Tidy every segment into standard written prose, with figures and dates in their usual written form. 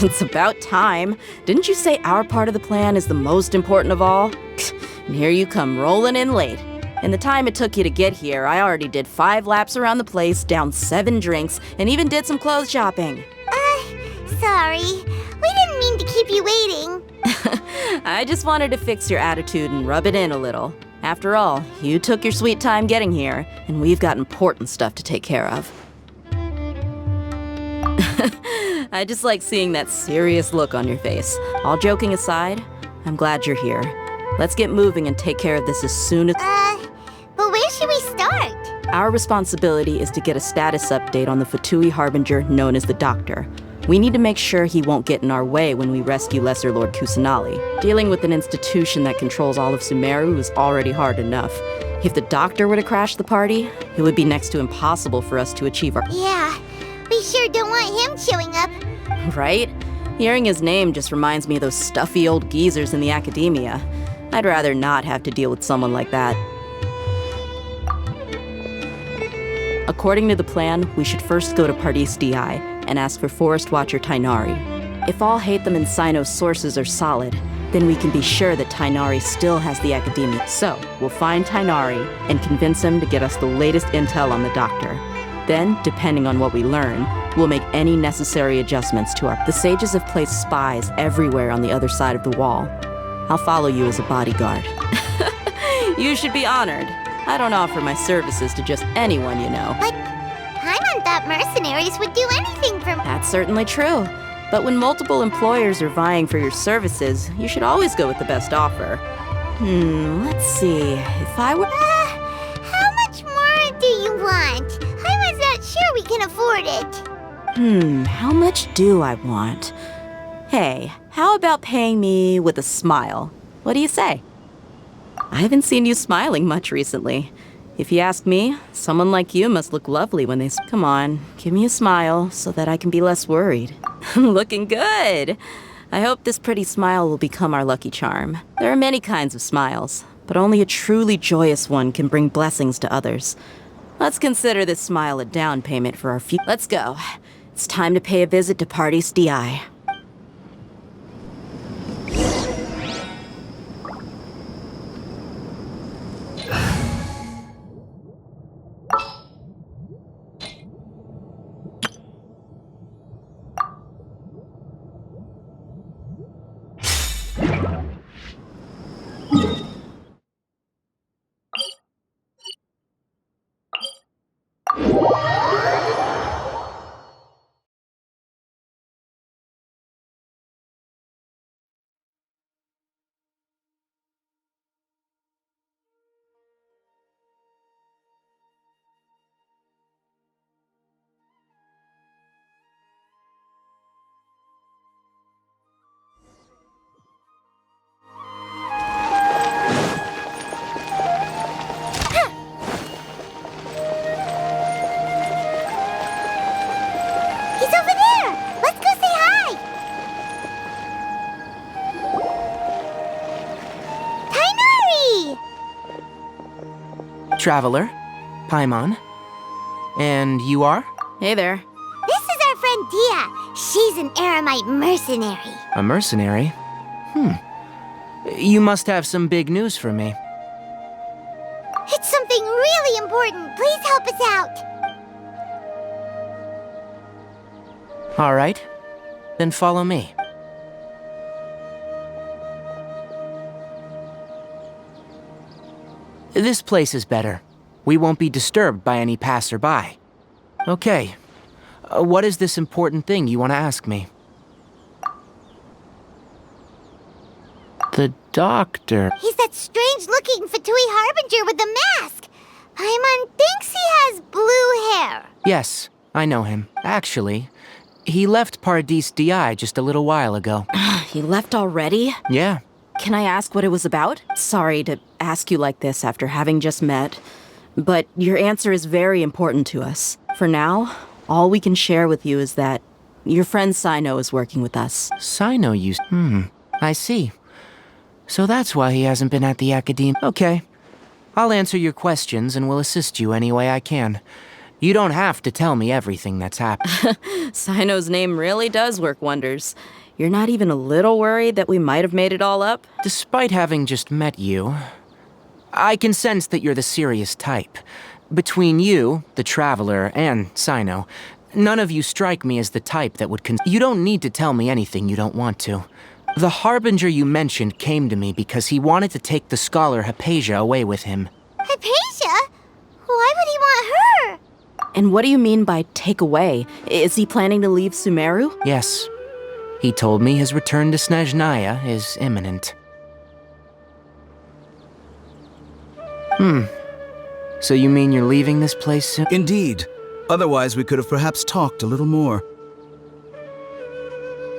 It's about time. Didn't you say our part of the plan is the most important of all? And here you come rolling in late. In the time it took you to get here, I already did 5 laps around the place, downed 7 drinks, and even did some clothes shopping. Sorry. We didn't mean to keep you waiting. I just wanted to fix your attitude and rub it in a little. After all, you took your sweet time getting here, and we've got important stuff to take care of. I just like seeing that serious look on your face. All joking aside, I'm glad you're here. Let's get moving and take care of this as soon as— But where should we start? Our responsibility is to get a status update on the Fatui Harbinger known as the Doctor. We need to make sure he won't get in our way when we rescue Lesser Lord Kusanali. Dealing with an institution that controls all of Sumeru is already hard enough. If the Doctor were to crash the party, it would be next to impossible for us to achieve our— Yeah, we sure don't want him showing up. Right? Hearing his name just reminds me of those stuffy old geezers in the academia. I'd rather not have to deal with someone like that. According to the plan, we should first go to Pardis DI and ask for Forest Watcher Tainari. If all Hatham and Sino's sources are solid, then we can be sure that Tainari still has the academia. So, we'll find Tainari and convince him to get us the latest intel on the Doctor. Then, depending on what we learn, we'll make any necessary adjustments to our— The sages have placed spies everywhere on the other side of the wall. I'll follow you as a bodyguard. You should be honored. I don't offer my services to just anyone, you know. But Paimon thought mercenaries would do anything for— That's certainly true. But when multiple employers are vying for your services, you should always go with the best offer. Let's see. If I were— How much more do you want? Paimon's not sure we can afford it. How much do I want? Hey, how about paying me with a smile? What do you say? I haven't seen you smiling much recently. If you ask me, someone like you must look lovely when they— Come on, give me a smile so that I can be less worried. Looking good! I hope this pretty smile will become our lucky charm. There are many kinds of smiles, but only a truly joyous one can bring blessings to others. Let's consider this smile a down payment for our future. Let's go. It's time to pay a visit to Pardis DI. He's over there! Let's go say hi! Tainari! Traveler, Paimon. And you are? Hey there. This is our friend Dia. She's an Aramite mercenary. A mercenary? You must have some big news for me. It's something really important. Please help us out. All right, then follow me. This place is better. We won't be disturbed by any passerby. Okay, what is this important thing you want to ask me? The Doctor. He's that strange-looking Fatui Harbinger with the mask. Paimon thinks he has blue hair. Yes, I know him. Actually, he left Pardis DI just a little while ago. He left already? Yeah. Can I ask what it was about? Sorry to ask you like this after having just met, but your answer is very important to us. For now, all we can share with you is that your friend Sino is working with us. Sino used... I see. So that's why he hasn't been at the academy. Okay. I'll answer your questions and will assist you any way I can. You don't have to tell me everything that's happened. Sino's name really does work wonders. You're not even a little worried that we might have made it all up? Despite having just met you, I can sense that you're the serious type. Between you, the Traveler, and Sino, none of you strike me as the type that would You don't need to tell me anything you don't want to. The Harbinger you mentioned came to me because he wanted to take the scholar Hypatia away with him. Hypatia? Why would he want her? And what do you mean by take away? Is he planning to leave Sumeru? Yes. He told me his return to Snezhnaya is imminent. So you mean you're leaving this place soon? Indeed. Otherwise, we could have perhaps talked a little more.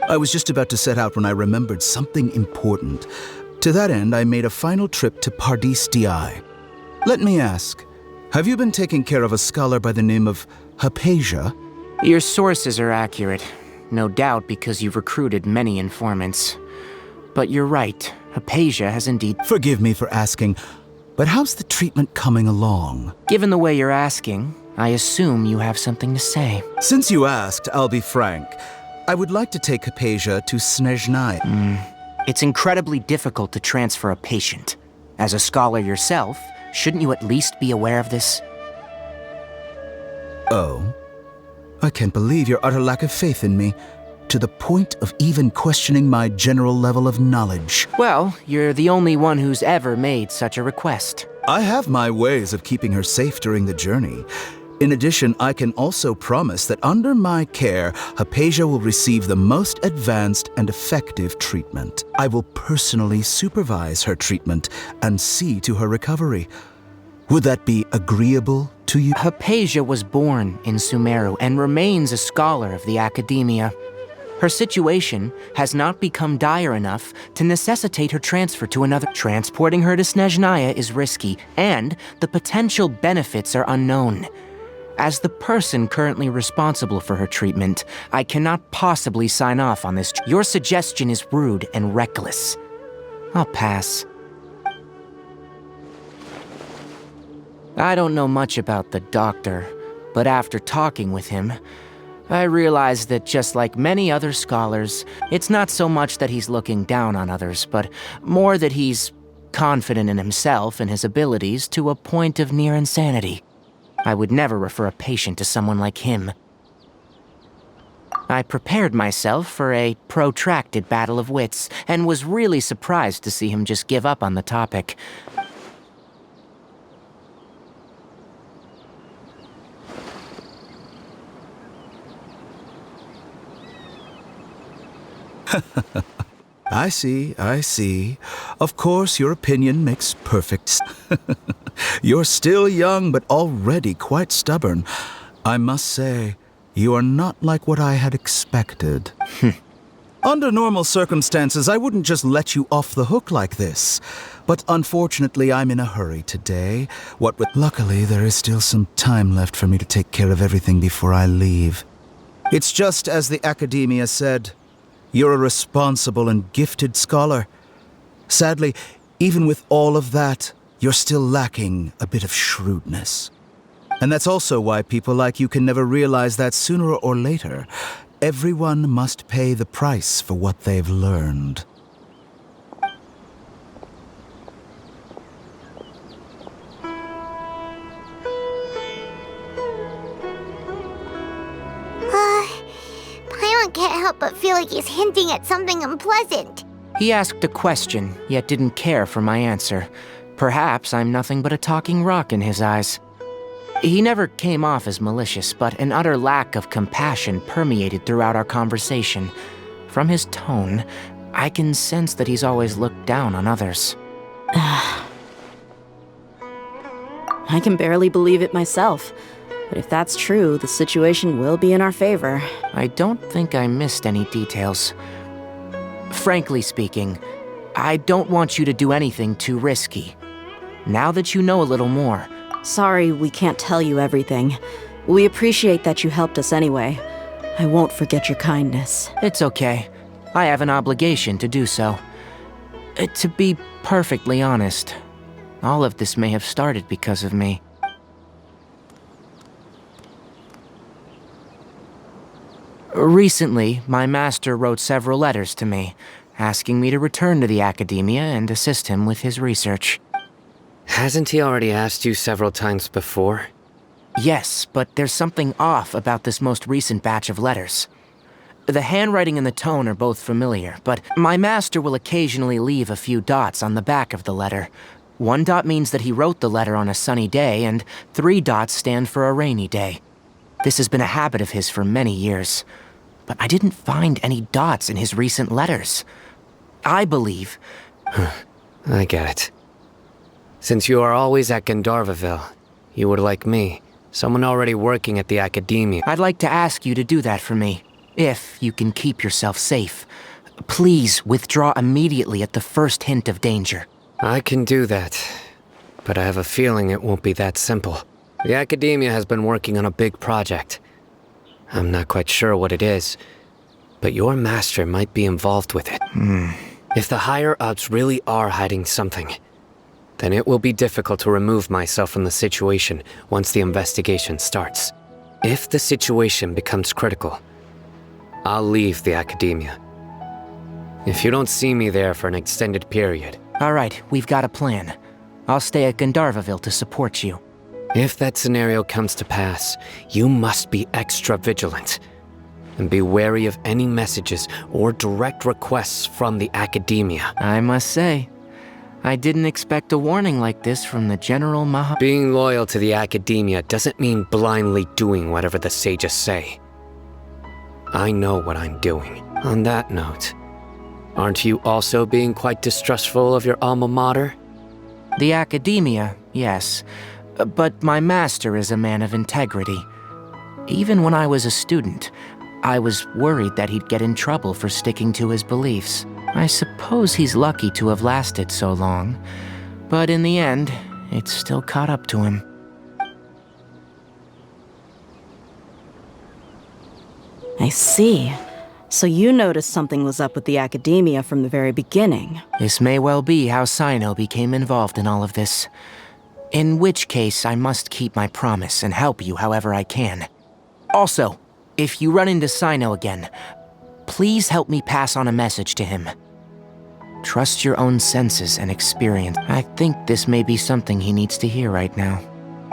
I was just about to set out when I remembered something important. To that end, I made a final trip to Pardis D'i. Let me ask, have you been taking care of a scholar by the name of Hypatia? Your sources are accurate. No doubt because you've recruited many informants. But you're right, Hypatia has indeed... Forgive me for asking, but how's the treatment coming along? Given the way you're asking, I assume you have something to say. Since you asked, I'll be frank. I would like to take Hypatia to Snezhnaya. It's incredibly difficult to transfer a patient. As a scholar yourself, shouldn't you at least be aware of this? Oh? I can't believe your utter lack of faith in me, to the point of even questioning my general level of knowledge. Well, you're the only one who's ever made such a request. I have my ways of keeping her safe during the journey. In addition, I can also promise that under my care, Hypatia will receive the most advanced and effective treatment. I will personally supervise her treatment and see to her recovery. Would that be agreeable to you? Hypatia was born in Sumeru and remains a scholar of the academia. Her situation has not become dire enough to necessitate her transfer to another. Transporting her to Snezhnaya is risky, and the potential benefits are unknown. As the person currently responsible for her treatment, I cannot possibly sign off on this. Your suggestion is rude and reckless. I'll pass. I don't know much about the doctor, but after talking with him, I realized that just like many other scholars, it's not so much that he's looking down on others, but more that he's confident in himself and his abilities to a point of near insanity. I would never refer a patient to someone like him. I prepared myself for a protracted battle of wits, and was really surprised to see him just give up on the topic. I see. Of course, your opinion makes perfect sense. You're still young, but already quite stubborn. I must say, you are not like what I had expected. Under normal circumstances, I wouldn't just let you off the hook like this. But unfortunately, I'm in a hurry today. Luckily, there is still some time left for me to take care of everything before I leave. It's just as the academia said. You're a responsible and gifted scholar. Sadly, even with all of that, you're still lacking a bit of shrewdness. And that's also why people like you can never realize that sooner or later, everyone must pay the price for what they've learned. Paimon can't help but feel like he's hinting at something unpleasant. He asked a question, yet didn't care for my answer. Perhaps I'm nothing but a talking rock in his eyes. He never came off as malicious, but an utter lack of compassion permeated throughout our conversation. From his tone, I can sense that he's always looked down on others. I can barely believe it myself. But if that's true, the situation will be in our favor. I don't think I missed any details. Frankly speaking, I don't want you to do anything too risky. Now that you know a little more... Sorry we can't tell you everything. We appreciate that you helped us anyway. I won't forget your kindness. It's okay. I have an obligation to do so. To be perfectly honest, all of this may have started because of me. Recently, my master wrote several letters to me, asking me to return to the academia and assist him with his research. Hasn't he already asked you several times before? Yes, but there's something off about this most recent batch of letters. The handwriting and the tone are both familiar, but my master will occasionally leave a few dots on the back of the letter. 1 dot means that he wrote the letter on a sunny day, and 3 dots stand for a rainy day. This has been a habit of his for many years, but I didn't find any dots in his recent letters. I believe... I get it. Since you are always at Gandharvaville, you would like me, someone already working at the academia. I'd like to ask you to do that for me, if you can keep yourself safe. Please withdraw immediately at the first hint of danger. I can do that, but I have a feeling it won't be that simple. The academia has been working on a big project. I'm not quite sure what it is, but your master might be involved with it. If the higher-ups really are hiding something, then it will be difficult to remove myself from the situation once the investigation starts. If the situation becomes critical, I'll leave the academia. If you don't see me there for an extended period... All right, we've got a plan. I'll stay at Gandharvaville to support you. If that scenario comes to pass, you must be extra vigilant. And be wary of any messages or direct requests from the academia. I must say, I didn't expect a warning like this from the General Maha... Being loyal to the academia doesn't mean blindly doing whatever the sages say. I know what I'm doing. On that note, aren't you also being quite distrustful of your alma mater? The academia, yes. But my master is a man of integrity. Even when I was a student, I was worried that he'd get in trouble for sticking to his beliefs. I suppose he's lucky to have lasted so long, but in the end, it's still caught up to him. I see. So you noticed something was up with the academia from the very beginning. This may well be how Sino became involved in all of this. In which case, I must keep my promise and help you however I can. Also, if you run into Sino again, please help me pass on a message to him. Trust your own senses and experience. I think this may be something he needs to hear right now.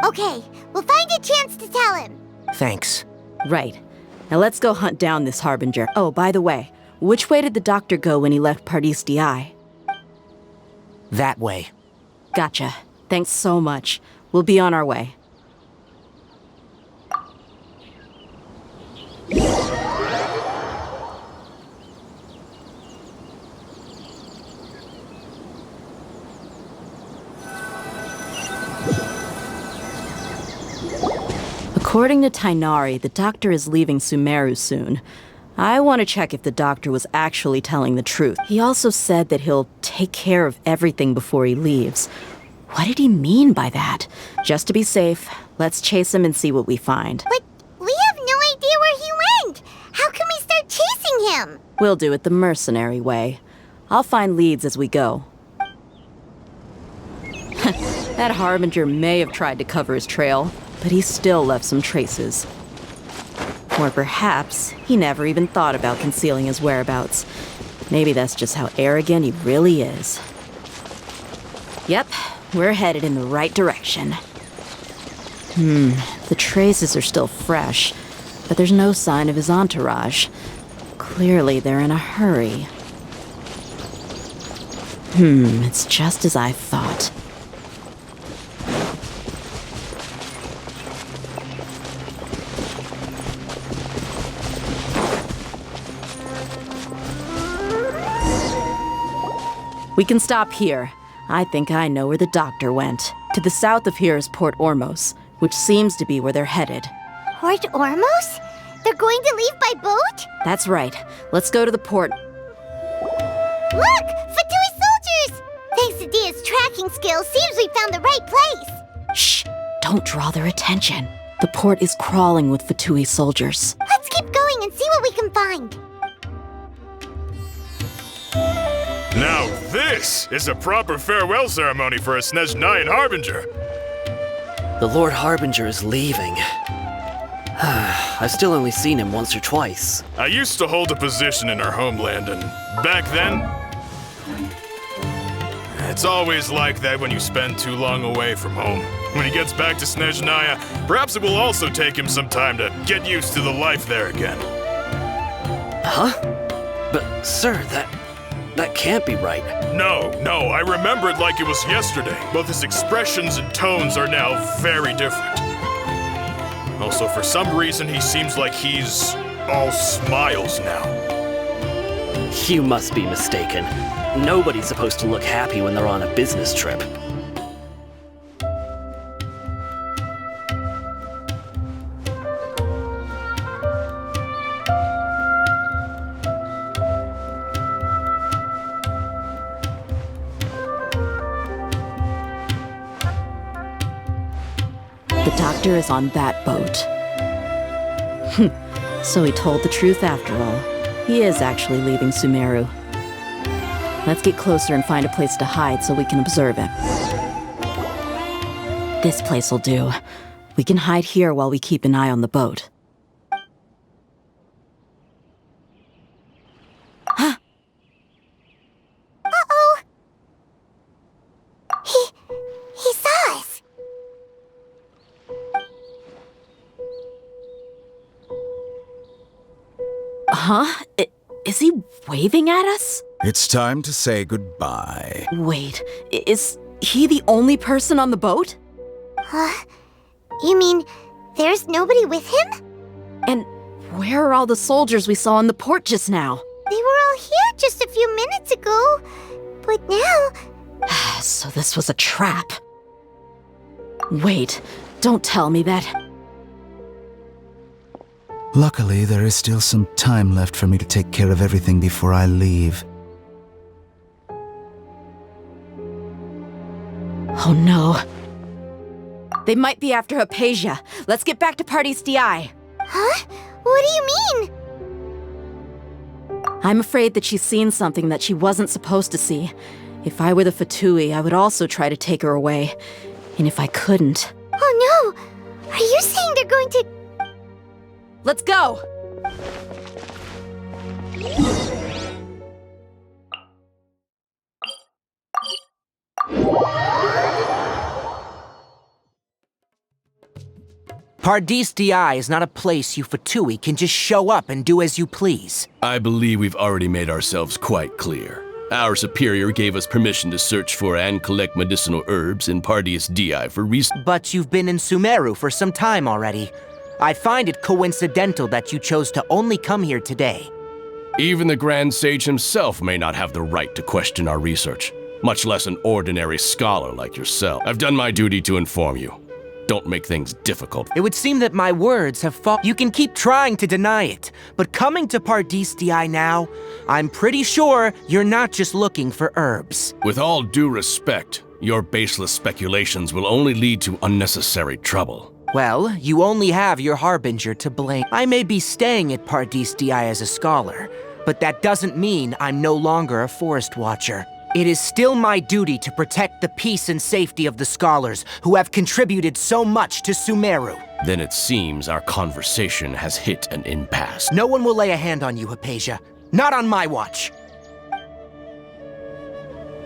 Okay, we'll find a chance to tell him. Thanks. Right. Now let's go hunt down this Harbinger. Oh, by the way, which way did the doctor go when he left Pardis DI? That way. Gotcha. Thanks so much. We'll be on our way. According to Tainari, the doctor is leaving Sumeru soon. I want to check if the doctor was actually telling the truth. He also said that he'll take care of everything before he leaves. What did he mean by that? Just to be safe, let's chase him and see what we find. But we have no idea where he went. How can we start chasing him? We'll do it the mercenary way. I'll find leads as we go. That Harbinger may have tried to cover his trail, but he still left some traces. Or perhaps he never even thought about concealing his whereabouts. Maybe that's just how arrogant he really is. Yep, we're headed in the right direction. The traces are still fresh, but there's no sign of his entourage. Clearly they're in a hurry. It's just as I thought. We can stop here. I think I know where the doctor went. To the south of here is Port Ormos, which seems to be where they're headed. Port Ormos? They're going to leave by boat? That's right. Let's go to the port. Look! Fatui soldiers! Thanks to Dia's tracking skills, seems we found the right place. Shh! Don't draw their attention. The port is crawling with Fatui soldiers. Let's keep going and see what we can find. Now this is a proper farewell ceremony for a Snezhnayan Harbinger. The Lord Harbinger is leaving. I've still only seen him once or twice. I used to hold a position in our homeland, and back then, it's always like that when you spend too long away from home. When he gets back to Snezhnaya, perhaps it will also take him some time to get used to the life there again. Huh? But, sir, that can't be right. No, I remember it like it was yesterday. Both his expressions and tones are now very different. Also, for some reason, he seems like he's all smiles now. You must be mistaken. Nobody's supposed to look happy when they're on a business trip. The doctor is on that boat. So he told the truth after all. He is actually leaving Sumeru. Let's get closer and find a place to hide so we can observe him. This place will do. We can hide here while we keep an eye on the boat. Uh-oh! He saw us! Huh? Is he waving at us? It's time to say goodbye. Wait, is he the only person on the boat? Huh? You mean there's nobody with him? And where are all the soldiers we saw on the port just now? They were all here just a few minutes ago. But now... So this was a trap. Wait, don't tell me that... Luckily, there is still some time left for me to take care of everything before I leave. Oh no. They might be after Hypatia. Let's get back to Party's DI. Huh? What do you mean? I'm afraid that she's seen something that she wasn't supposed to see. If I were the Fatui, I would also try to take her away. And if I couldn't... Oh no! Are you saying they're going to... Let's go! Paradis DI is not a place you Fatui can just show up and do as you please. I believe we've already made ourselves quite clear. Our superior gave us permission to search for and collect medicinal herbs in Paradis DI for research. But you've been in Sumeru for some time already. I find it coincidental that you chose to only come here today. Even the Grand Sage himself may not have the right to question our research, much less an ordinary scholar like yourself. I've done my duty to inform you. Don't make things difficult. It would seem that my words have You can keep trying to deny it, but coming to Paradis DI now, I'm pretty sure you're not just looking for herbs. With all due respect, your baseless speculations will only lead to unnecessary trouble. Well, you only have your Harbinger to blame. I may be staying at Paradis DI as a scholar, but that doesn't mean I'm no longer a forest watcher. It is still my duty to protect the peace and safety of the scholars who have contributed so much to Sumeru. Then it seems our conversation has hit an impasse. No one will lay a hand on you, Hypatia. Not on my watch.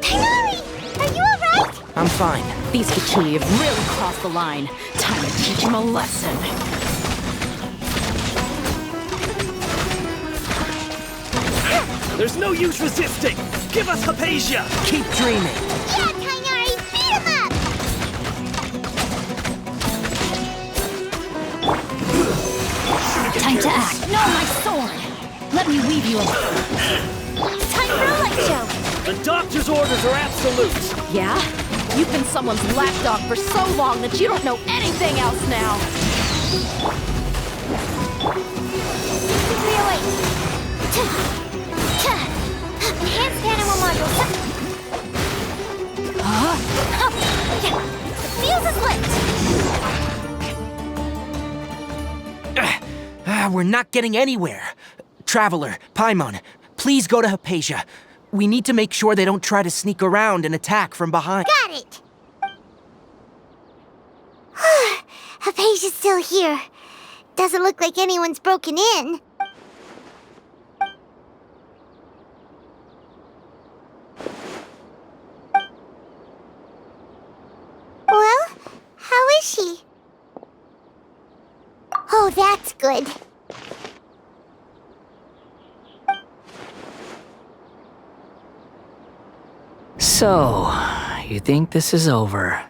Tighnari! Are you alright? I'm fine. These Fatui have really crossed the line. Time to teach them a lesson. There's no use resisting! Give us Hypatia! Keep dreaming. Yeah, Tighnari! Beat him up! Time to act. No, my sword! Let me weave you a... Time for a light show! The doctor's orders are absolute! Yeah? You've been someone's lapdog for so long that you don't know anything else now. 308. Enhanced animal module. The fuse is lit! We're not getting anywhere. Traveler, Paimon, please go to Hypatia. We need to make sure they don't try to sneak around and attack from behind. Got it! Hypatia's still here. Doesn't look like anyone's broken in. Well, how is she? Oh, that's good. So, you think this is over?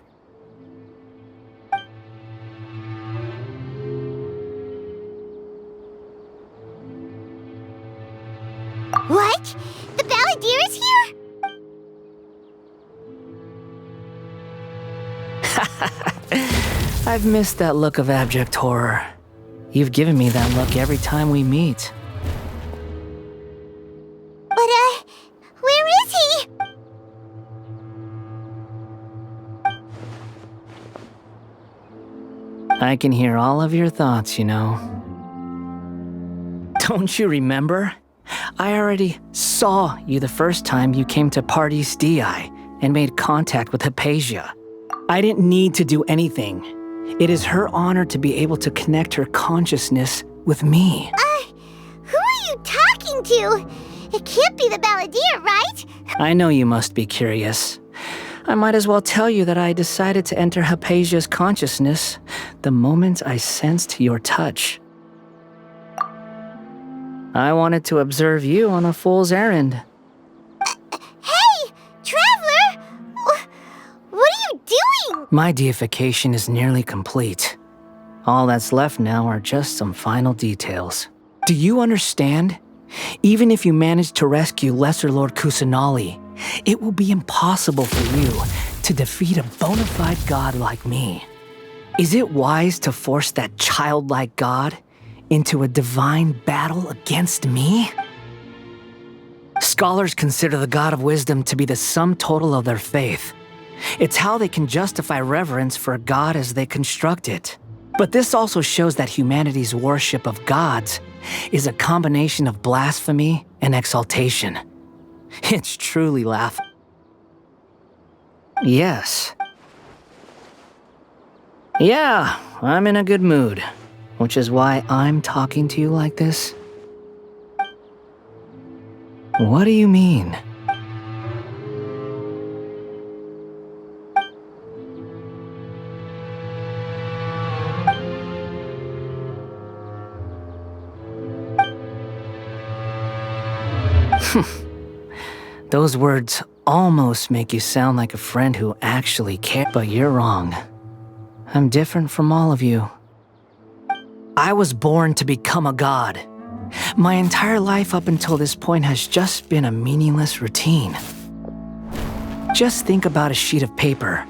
What? The Balladeer is here? I've missed that look of abject horror. You've given me that look every time we meet. But, where is he? I can hear all of your thoughts, you know. Don't you remember? I already saw you the first time you came to Parties DI and made contact with Hypatia. I didn't need to do anything. It is her honor to be able to connect her consciousness with me. Who are you talking to? It can't be the Balladeer, right? I know you must be curious. I might as well tell you that I decided to enter Hypatia's consciousness the moment I sensed your touch. I wanted to observe you on a fool's errand. Hey, Traveler! What are you doing? My deification is nearly complete. All that's left now are just some final details. Do you understand? Even if you manage to rescue Lesser Lord Kusanali, it will be impossible for you to defeat a bona fide god like me. Is it wise to force that childlike god into a divine battle against me? Scholars consider the God of Wisdom to be the sum total of their faith. It's how they can justify reverence for a god as they construct it. But this also shows that humanity's worship of gods is a combination of blasphemy and exaltation. It's truly laughable. Yes. Yeah, I'm in a good mood, which is why I'm talking to you like this. What do you mean? Those words almost make you sound like a friend who actually cares, but you're wrong. I'm different from all of you. I was born to become a god. My entire life up until this point has just been a meaningless routine. Just think about a sheet of paper.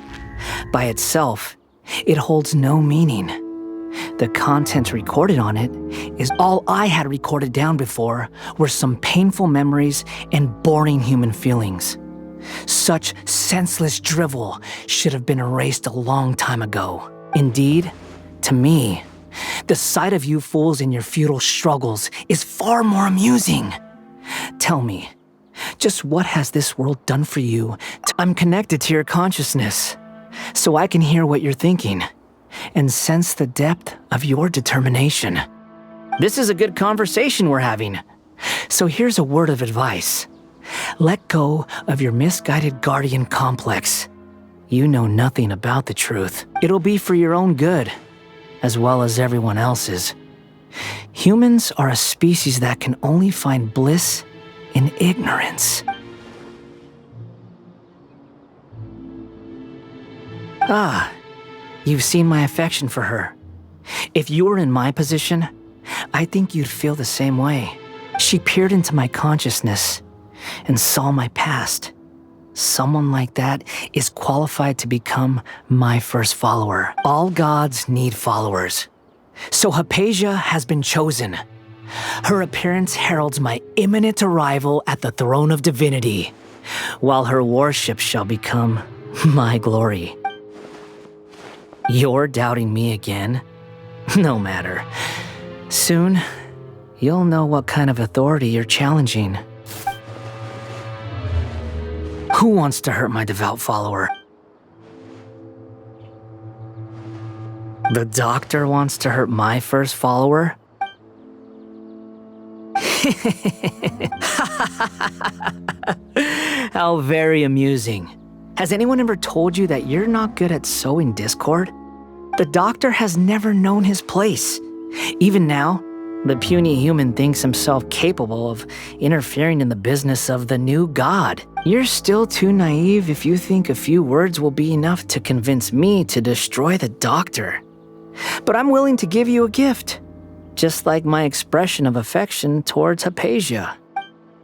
By itself, it holds no meaning. The content recorded on it is all I had recorded down before were some painful memories and boring human feelings. Such senseless drivel should have been erased a long time ago. Indeed, to me, the sight of you fools in your futile struggles is far more amusing. Tell me, just what has this world done for you? I'm connected to your consciousness, so I can hear what you're thinking and sense the depth of your determination. This is a good conversation we're having. So here's a word of advice. Let go of your misguided guardian complex. You know nothing about the truth. It'll be for your own good, as well as everyone else's. Humans are a species that can only find bliss in ignorance. Ah, you've seen my affection for her. If you were in my position, I think you'd feel the same way. She peered into my consciousness and saw my past. Someone like that is qualified to become my first follower. All gods need followers. So Hypatia has been chosen. Her appearance heralds my imminent arrival at the throne of divinity, while her worship shall become my glory. You're doubting me again? No matter. Soon, you'll know what kind of authority you're challenging. Who wants to hurt my devout follower? The doctor wants to hurt my first follower? How very amusing. Has anyone ever told you that you're not good at sowing discord? The doctor has never known his place. Even now, the puny human thinks himself capable of interfering in the business of the new god. You're still too naive if you think a few words will be enough to convince me to destroy the doctor. But I'm willing to give you a gift, just like my expression of affection towards Hypatia.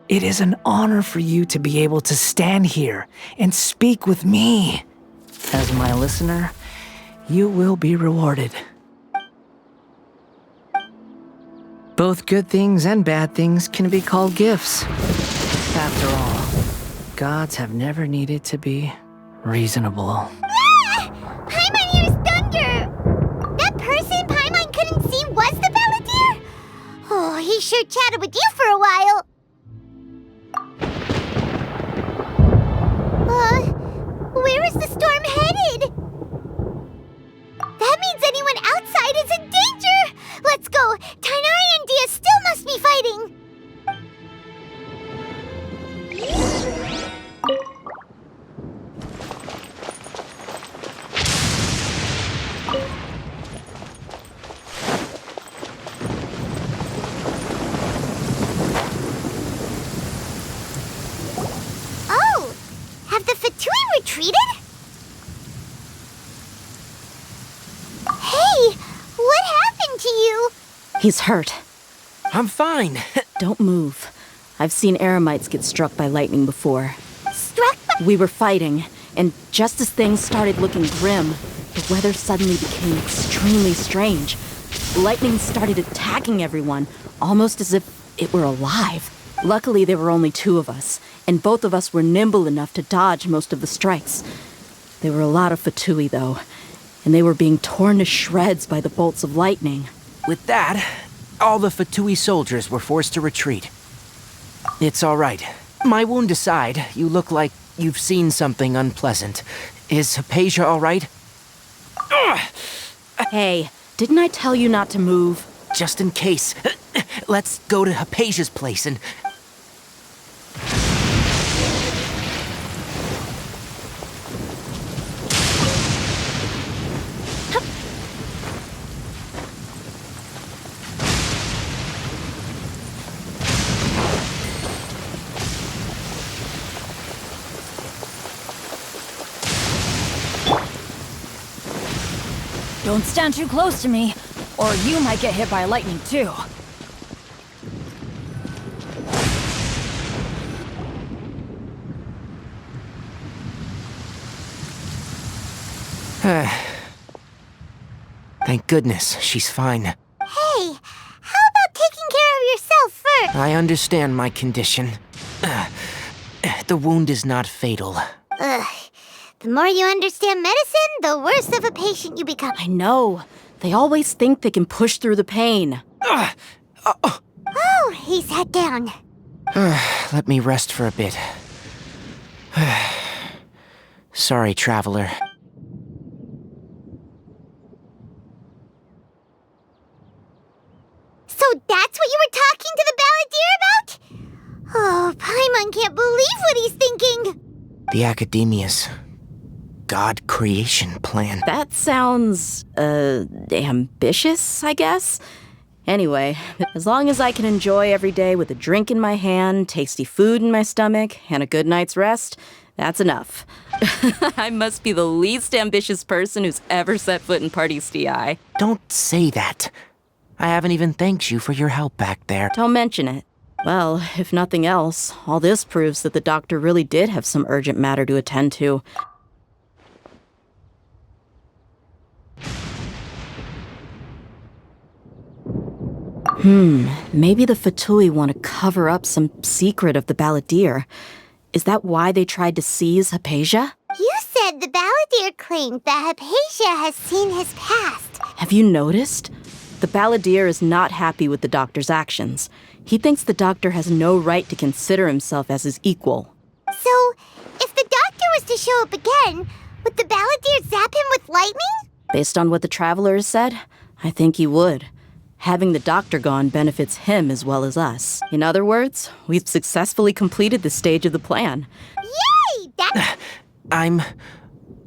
It is an honor for you to be able to stand here and speak with me. As my listener, you will be rewarded. Both good things and bad things can be called gifts. After all, gods have never needed to be reasonable. Ah! Paimon hears thunder! That person Paimon couldn't see was the Balladeer? Oh, he sure chatted with you for a while. Where is the storm headed? That means anyone outside is in danger! Let's go! Tighnari and Dia still must be fighting! Oh! Have the Fatui retreated? Hey! What happened to you? He's hurt. I'm fine. Don't move. I've seen eremites get struck by lightning before. Struck by... We were fighting, and just as things started looking grim, the weather suddenly became extremely strange. Lightning started attacking everyone, almost as if it were alive. Luckily, there were only two of us, and both of us were nimble enough to dodge most of the strikes. There were a lot of Fatui, though, and they were being torn to shreds by the bolts of lightning. With that, all the Fatui soldiers were forced to retreat. It's all right. My wound aside, you look like you've seen something unpleasant. Is Hypatia all right? Hey, didn't I tell you not to move? Just in case. Let's go to Hypatia's place and... Don't stand too close to me, or you might get hit by lightning too. Thank goodness, she's fine. Hey, how about taking care of yourself first? I understand my condition. The wound is not fatal. Ugh. The more you understand medicine, the worse of a patient you become. I know. They always think they can push through the pain. Oh, he sat down. Let me rest for a bit. Sorry, traveler. So that's what you were talking to the Balladeer about? Oh, Paimon can't believe what he's thinking. The Academia's God creation plan. That sounds, ambitious, I guess? Anyway, as long as I can enjoy every day with a drink in my hand, tasty food in my stomach, and a good night's rest, that's enough. I must be the least ambitious person who's ever set foot in Party's DI. Don't say that. I haven't even thanked you for your help back there. Don't mention it. Well, if nothing else, all this proves that the doctor really did have some urgent matter to attend to. Maybe the Fatui want to cover up some secret of the Balladeer. Is that why they tried to seize Hypatia? You said the Balladeer claimed that Hypatia has seen his past. Have you noticed? The Balladeer is not happy with the doctor's actions. He thinks the doctor has no right to consider himself as his equal. So, if the doctor was to show up again, would the Balladeer zap him with lightning? Based on what the Traveler has said, I think he would. Having the doctor gone benefits him as well as us. In other words, we've successfully completed this stage of the plan. Yay! That's I'm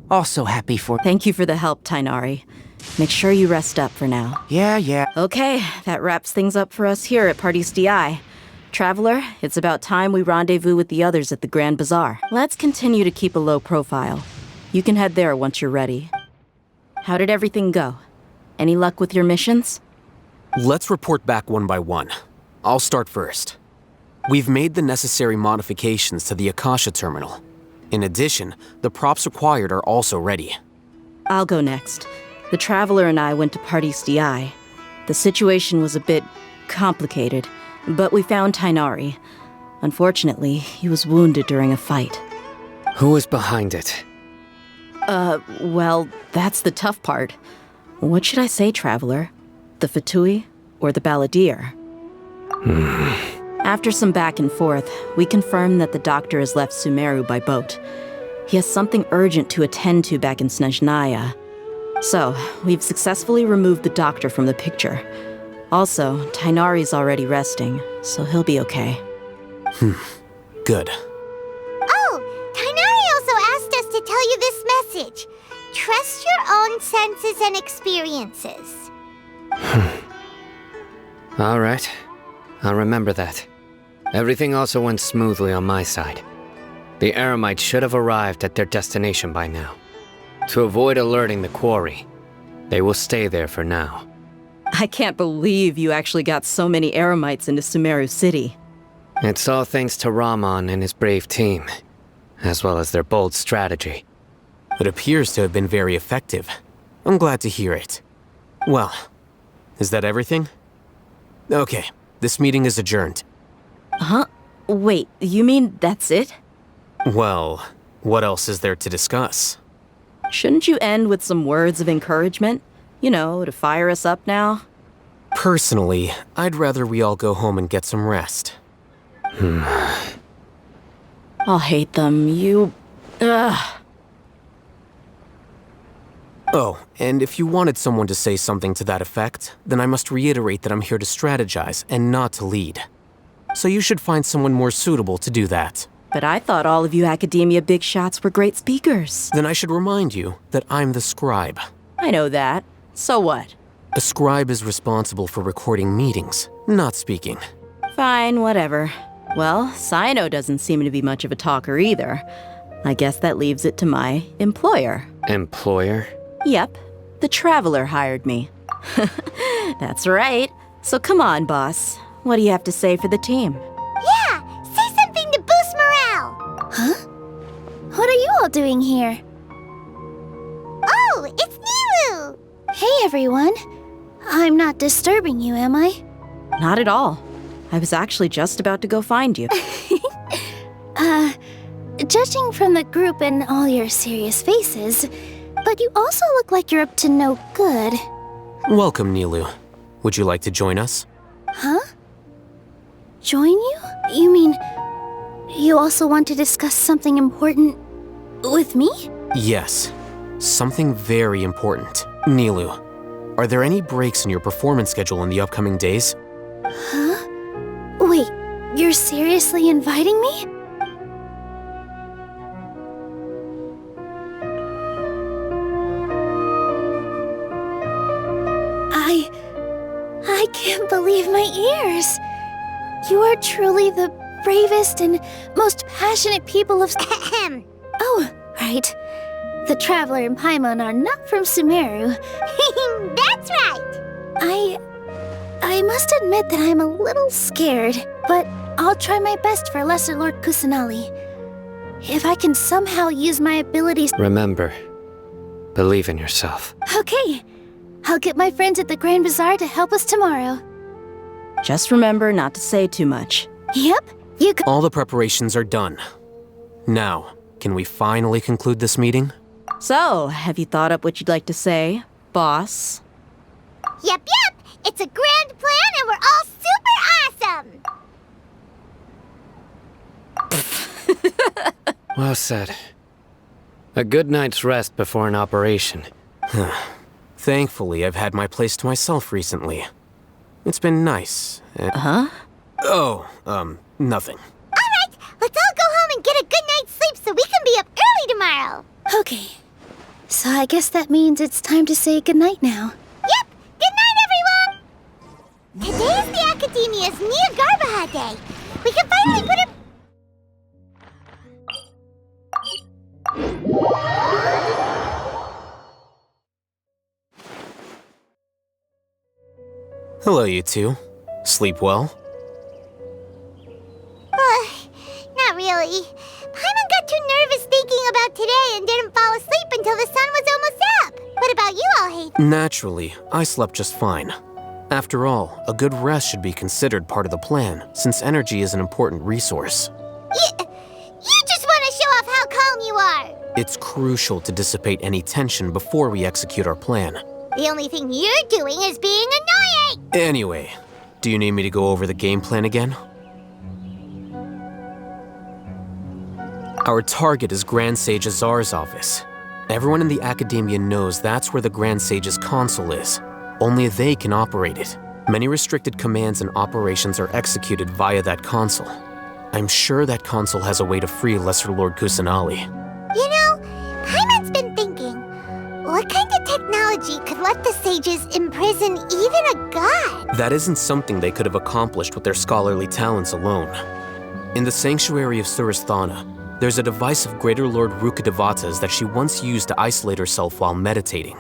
also happy for... Thank you for the help, Tainari. Make sure you rest up for now. Yeah. Okay, that wraps things up for us here at Party's DI. Traveler, it's about time we rendezvous with the others at the Grand Bazaar. Let's continue to keep a low profile. You can head there once you're ready. How did everything go? Any luck with your missions? Let's report back one by one. I'll start first. We've made the necessary modifications to the Akasha terminal. In addition, the props required are also ready. I'll go next. The Traveler and I went to Party's DI. The situation was a bit complicated, but we found Tainari. Unfortunately, he was wounded during a fight. Who is behind it? Well, that's the tough part. What should I say, Traveler? The Fatui or the Balladeer? After some back and forth, we confirmed that the doctor has left Sumeru by boat. He has something urgent to attend to back in Snezhnaya. So, we've successfully removed the doctor from the picture. Also, Tainari's already resting, so he'll be okay. Good. Oh, Tainari also asked us to tell you this message. Trust your own senses and experiences. All right. I'll remember that. Everything also went smoothly on my side. The Eremites should have arrived at their destination by now. To avoid alerting the quarry, they will stay there for now. I can't believe you actually got so many Eremites into Sumeru City. It's all thanks to Rahman and his brave team, as well as their bold strategy. It appears to have been very effective. I'm glad to hear it. Well, is that everything? Okay, this meeting is adjourned. Huh? Wait, you mean that's it? Well, what else is there to discuss? Shouldn't you end with some words of encouragement? You know, to fire us up now? Personally, I'd rather we all go home and get some rest. I'll hate them. Ugh. Oh, and if you wanted someone to say something to that effect, then I must reiterate that I'm here to strategize and not to lead. So you should find someone more suitable to do that. But I thought all of you academia big shots were great speakers. Then I should remind you that I'm the scribe. I know that. So what? A scribe is responsible for recording meetings, not speaking. Fine, whatever. Well, Sino doesn't seem to be much of a talker either. I guess that leaves it to my employer. Employer? Yep, the Traveler hired me. That's right. So come on, boss. What do you have to say for the team? Yeah, say something to boost morale. Huh? What are you all doing here? Oh, it's Nilu! Hey, everyone. I'm not disturbing you, am I? Not at all. I was actually just about to go find you. Judging from the group and all your serious faces, but you also look like you're up to no good. Welcome, Nilu. Would you like to join us? Huh? Join you? You mean, you also want to discuss something important with me? Yes. Something very important. Nilu, are there any breaks in your performance schedule in the upcoming days? Huh? Wait, you're seriously inviting me? I can't believe my ears. You are truly the bravest and most passionate people of... Oh, right. The Traveler and Paimon are not from Sumeru. That's right! I must admit that I'm a little scared, but I'll try my best for Lesser Lord Kusanali. If I can somehow use my abilities... Remember, believe in yourself. Okay. I'll get my friends at the Grand Bazaar to help us tomorrow. Just remember not to say too much. Yep, you c- All the preparations are done. Now, can we finally conclude this meeting? So, have you thought up what you'd like to say, boss? Yep. It's a grand plan and we're all super awesome! Well said. A good night's rest before an operation. Thankfully, I've had my place to myself recently. It's been nice. Huh? Oh, nothing. Alright, let's all go home and get a good night's sleep so we can be up early tomorrow. Okay. So I guess that means it's time to say goodnight now. Yep, good night, everyone! Today is the Academia's Neogarbaha Day. We can finally put it... Hello, you two. Sleep well? Not really. Paimon got too nervous thinking about today and didn't fall asleep until the sun was almost up. What about you all, Hayth? Naturally, I slept just fine. After all, a good rest should be considered part of the plan, since energy is an important resource. You just want to show off how calm you are. It's crucial to dissipate any tension before we execute our plan. The only thing you're doing is being annoying. Anyway, do you need me to go over the game plan again? Our target is Grand Sage Azar's office. Everyone in the Academia knows that's where the Grand Sage's console is. Only they can operate it. Many restricted commands and operations are executed via that console. I'm sure that console has a way to free Lesser Lord Kusanali. You know, Paimon's been thinking, what kind of technology could let the sages imprison even a god? That isn't something they could have accomplished with their scholarly talents alone. In the sanctuary of Surasthana, there's a device of Greater Lord Rukkhadevata's that she once used to isolate herself while meditating.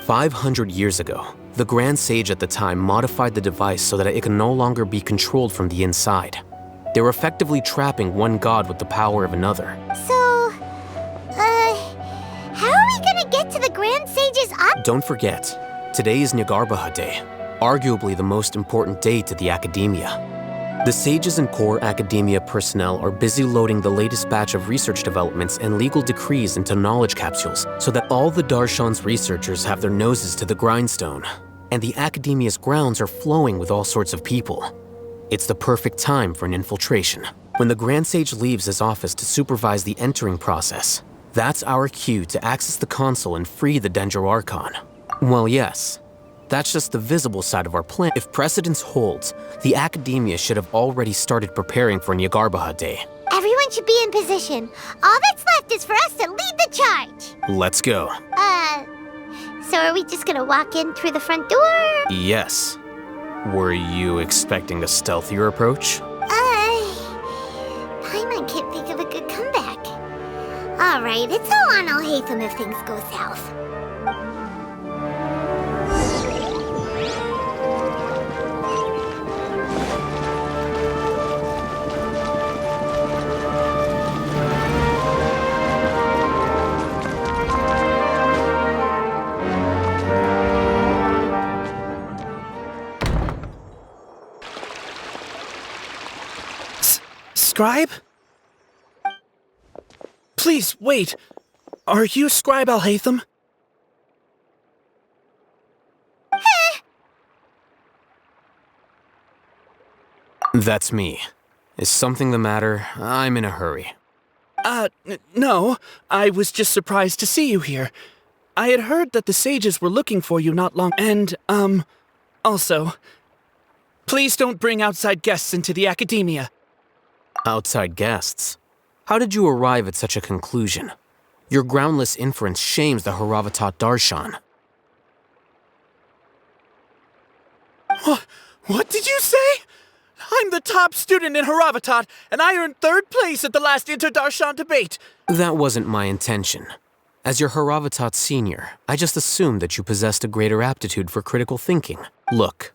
500 years ago, the Grand Sage at the time modified the device so that it could no longer be controlled from the inside. They were effectively trapping one god with the power of another. So, how are we gonna get to the Grand Sage's office? Don't forget, today is Neogarbaha Day, arguably the most important day to the Academia. The sages and core Academia personnel are busy loading the latest batch of research developments and legal decrees into knowledge capsules so that all the Darshan's researchers have their noses to the grindstone, and the Academia's grounds are flowing with all sorts of people. It's the perfect time for an infiltration. When the Grand Sage leaves his office to supervise the entering process, that's our cue to access the console and free the Dendro Archon. Well, yes. That's just the visible side of our plan. If precedence holds, the Academia should have already started preparing for Neogarbaha Day. Everyone should be in position. All that's left is for us to lead the charge. Let's go. So are we just gonna walk in through the front door? Yes. Were you expecting a stealthier approach? Paimon can't think of a good comeback. Alright, it's all on Alhaitham if things go south. Scribe? Please, wait. Are you Scribe Alhaitham? That's me. Is something the matter? I'm in a hurry. No. I was just surprised to see you here. I had heard that the sages were looking for you not long... And, also... Please don't bring outside guests into the Academia. Outside guests? How did you arrive at such a conclusion? Your groundless inference shames the Haravatat Darshan. What did you say? I'm the top student in Haravatat, and I earned 3rd place at the last Inter-Darshan debate. That wasn't my intention. As your Haravatat senior, I just assumed that you possessed a greater aptitude for critical thinking. Look,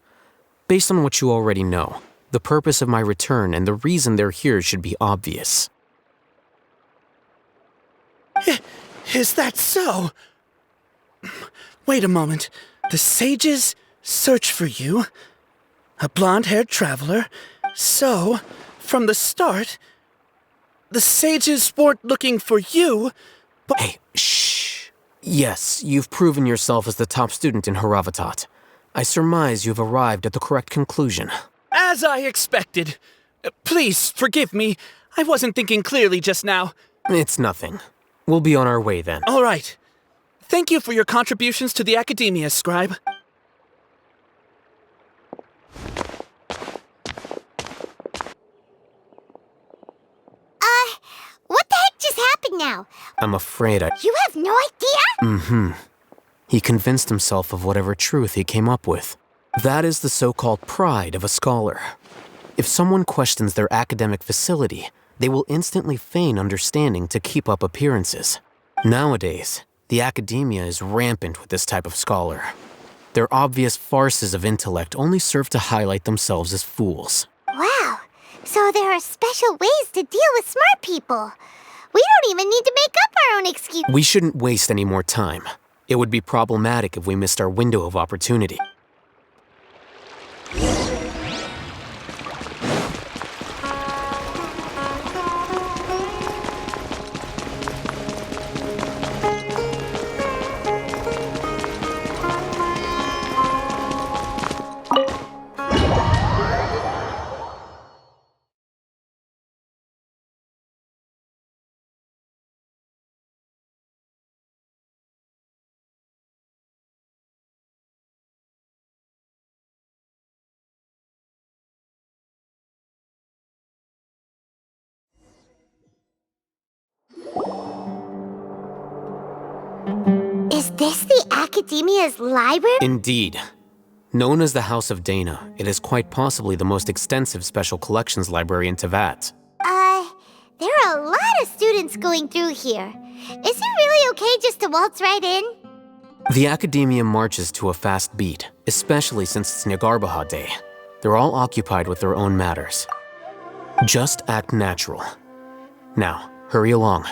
based on what you already know, the purpose of my return and the reason they're here should be obvious. Is that so? Wait a moment. The sages search for you? A blonde-haired traveler? So, from the start, the sages weren't looking for you, but— Hey, shh. Yes, you've proven yourself as the top student in Haravatat. I surmise you've arrived at the correct conclusion. As I expected. Please, forgive me. I wasn't thinking clearly just now. It's nothing. We'll be on our way then. All right. Thank you for your contributions to the academia, Scribe. What the heck just happened now? I'm afraid You have no idea? He convinced himself of whatever truth he came up with. That is the so-called pride of a scholar. If someone questions their academic facility, they will instantly feign understanding to keep up appearances. Nowadays, the academia is rampant with this type of scholar. Their obvious farces of intellect only serve to highlight themselves as fools. Wow. So there are special ways to deal with smart people. We don't even need to make up our own excuse. We shouldn't waste any more time. It would be problematic if we missed our window of opportunity. Is this the Academia's library? Indeed. Known as the House of Dana, it is quite possibly the most extensive special collections library in Teyvat. There are a lot of students going through here. Is it really okay just to waltz right in? The Academia marches to a fast beat, especially since it's Nyargarbaha Day. They're all occupied with their own matters. Just act natural. Now, hurry along.